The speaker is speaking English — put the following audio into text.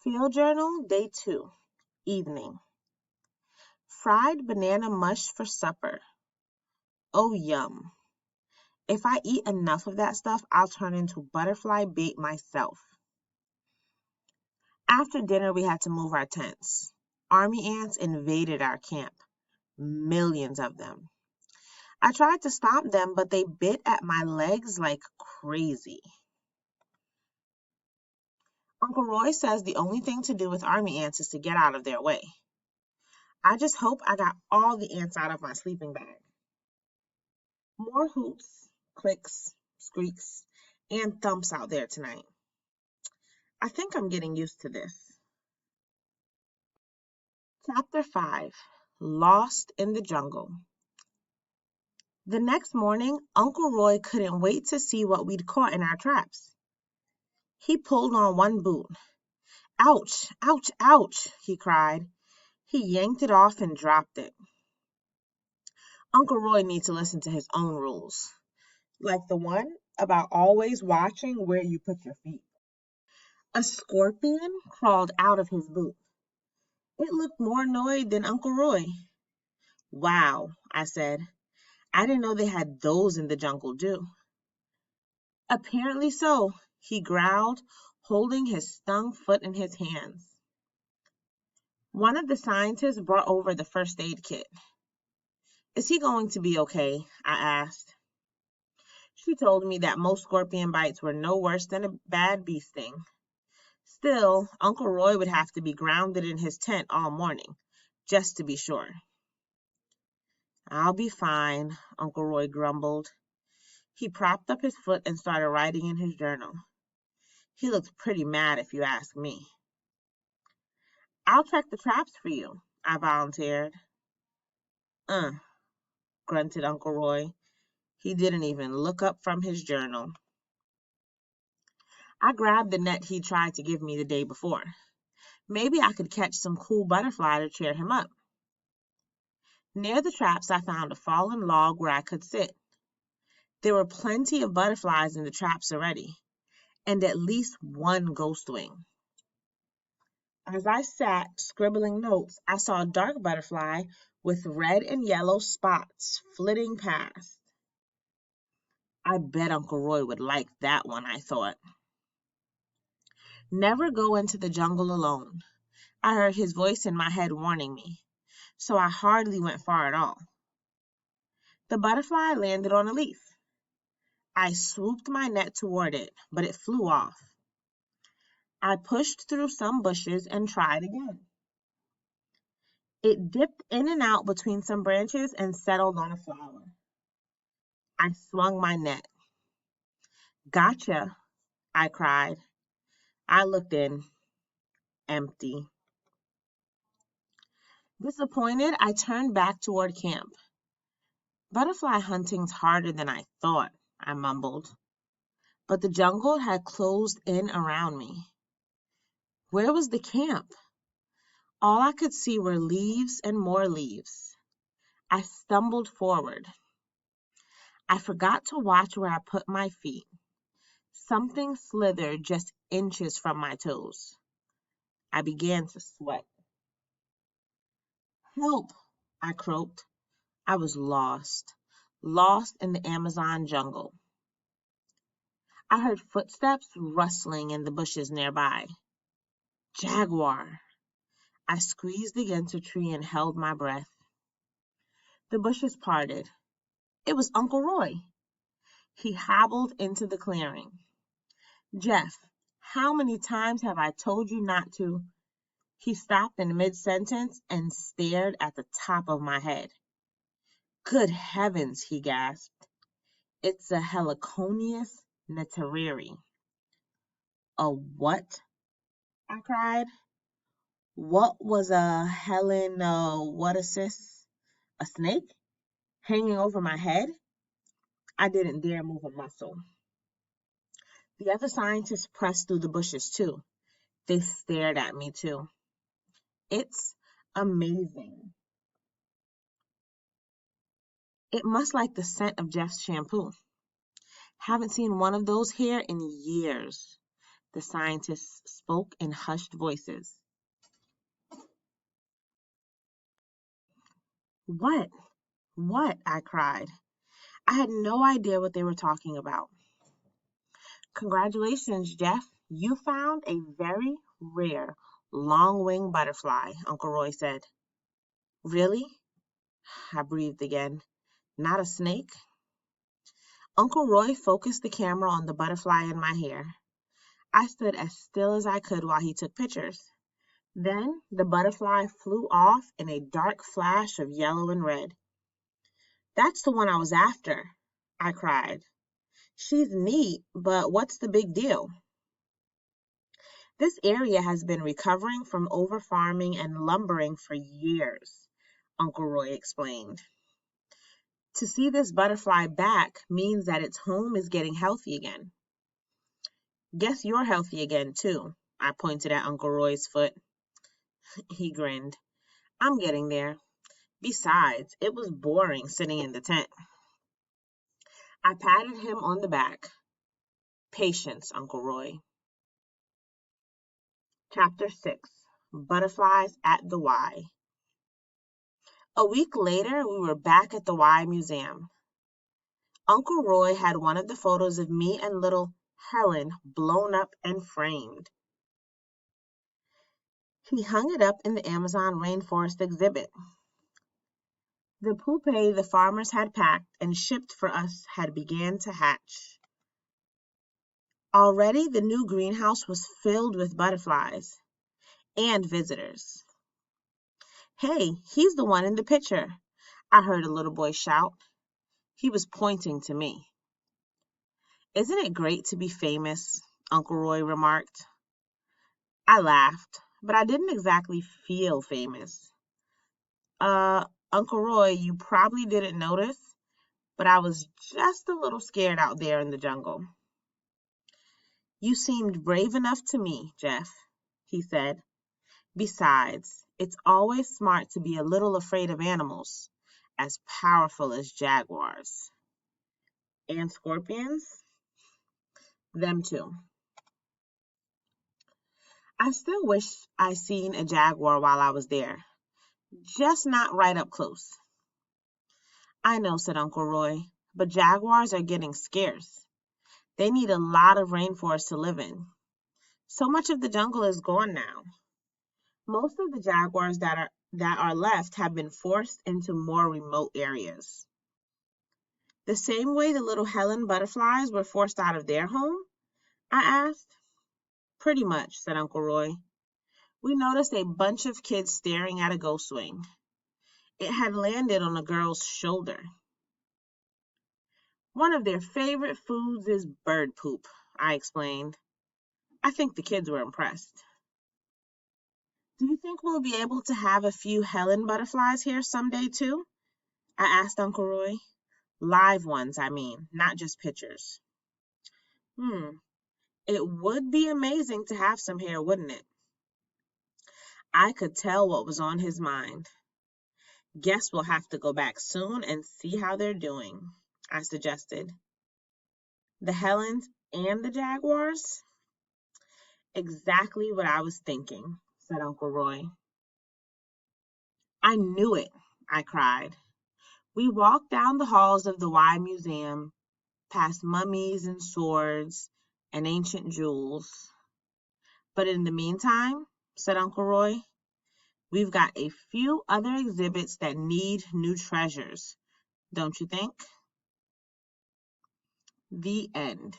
Field Journal, Day 2, Evening. Fried banana mush for supper. Oh, yum. If I eat enough of that stuff, I'll turn into butterfly bait myself. After dinner, we had to move our tents. Army ants invaded our camp, millions of them. I tried to stop them, but they bit at my legs like crazy. Uncle Roy says the only thing to do with army ants is to get out of their way. I just hope I got all the ants out of my sleeping bag. More hoots, clicks, squeaks, and thumps out there tonight. I think I'm getting used to this. Chapter 5, Lost in the Jungle. The next morning, Uncle Roy couldn't wait to see what we'd caught in our traps. He pulled on one boot. Ouch, ouch, ouch, he cried. He yanked it off and dropped it. Uncle Roy needs to listen to his own rules, like the one about always watching where you put your feet. A scorpion crawled out of his boot. It looked more annoyed than Uncle Roy. Wow, I said. I didn't know they had those in the jungle, too. Apparently so, he growled, holding his stung foot in his hands. One of the scientists brought over the first aid kit. Is he going to be okay? I asked. She told me that most scorpion bites were no worse than a bad bee sting. Still, Uncle Roy would have to be grounded in his tent all morning, just to be sure. I'll be fine, Uncle Roy grumbled. He propped up his foot and started writing in his journal. He looked pretty mad, if you ask me. I'll check the traps for you, I volunteered. Grunted Uncle Roy. He didn't even look up from his journal. I grabbed the net he tried to give me the day before. Maybe I could catch some cool butterfly to cheer him up. Near the traps, I found a fallen log where I could sit. There were plenty of butterflies in the traps already, and at least one ghost wing. As I sat scribbling notes, I saw a dark butterfly with red and yellow spots flitting past. I bet Uncle Roy would like that one, I thought. Never go into the jungle alone. I heard his voice in my head warning me, so I hardly went far at all. The butterfly landed on a leaf. I swooped my net toward it, but it flew off. I pushed through some bushes and tried again. It dipped in and out between some branches and settled on a flower. I swung my net. Gotcha, I cried. I looked in. Empty. Disappointed, I turned back toward camp. Butterfly hunting's harder than I thought, I mumbled. But the jungle had closed in around me. Where was the camp? All I could see were leaves and more leaves. I stumbled forward. I forgot to watch where I put my feet. Something slithered just inches from my toes. I began to sweat. Help, I croaked. I was lost in the Amazon jungle. I heard footsteps rustling in the bushes nearby. Jaguar. I squeezed against a tree and held my breath. The bushes parted. It was Uncle Roy. He hobbled into the clearing. Jeff, how many times have I told you not to? He stopped in mid-sentence and stared at the top of my head. Good heavens, he gasped. It's a Heliconius netariri. A what? I cried. What was a whatasis? A snake? Hanging over my head? I didn't dare move a muscle. The other scientists pressed through the bushes too. They stared at me too. It's amazing. It must like the scent of Jeff's shampoo. Haven't seen one of those here in years. The scientists spoke in hushed voices. What? What? I cried. I had no idea what they were talking about. Congratulations, Jeff. You found a very rare long-winged butterfly, Uncle Roy said. Really? I breathed again. Not a snake? Uncle Roy focused the camera on the butterfly in my hair. I stood as still as I could while he took pictures. Then the butterfly flew off in a dark flash of yellow and red. That's the one I was after, I cried. She's neat, but what's the big deal? This area has been recovering from overfarming and lumbering for years, Uncle Roy explained. To see this butterfly back means that its home is getting healthy again. Guess you're healthy again, too, I pointed at Uncle Roy's foot. He grinned. I'm getting there. Besides, it was boring sitting in the tent. I patted him on the back. Patience, Uncle Roy. Chapter 6. Butterflies at the Y. A week later, we were back at the Y Museum. Uncle Roy had one of the photos of me and little Helen blown up and framed. He hung it up in the Amazon rainforest exhibit. The pupae the farmers had packed and shipped for us had begun to hatch. Already the new greenhouse was filled with butterflies and visitors. Hey, he's the one in the picture, I heard a little boy shout. He was pointing to me. Isn't it great to be famous? Uncle Roy remarked. I laughed, but I didn't exactly feel famous. Uncle Roy, you probably didn't notice, but I was just a little scared out there in the jungle. You seemed brave enough to me, Jeff, he said. Besides, it's always smart to be a little afraid of animals as powerful as jaguars. And scorpions? Them too. I still wish I seen a jaguar while I was there. Just not right up close. I know, said Uncle Roy, but jaguars are getting scarce. They need a lot of rainforest to live in. So much of the jungle is gone now. Most of the jaguars that are left have been forced into more remote areas. The same way the little Helen butterflies were forced out of their home? I asked. Pretty much, said Uncle Roy. We noticed a bunch of kids staring at a ghost wing. It had landed on a girl's shoulder. One of their favorite foods is bird poop, I explained. I think the kids were impressed. Do you think we'll be able to have a few Helen butterflies here someday too? I asked Uncle Roy. Live ones, I mean, not just pictures. It would be amazing to have some here, wouldn't it? I could tell what was on his mind. Guess we'll have to go back soon and see how they're doing, I suggested. The Helens and the Jaguars? Exactly what I was thinking, said Uncle Roy. I knew it, I cried. We walked down the halls of the Y Museum, past mummies and swords and ancient jewels. But in the meantime, said Uncle Roy, we've got a few other exhibits that need new treasures, don't you think? The end.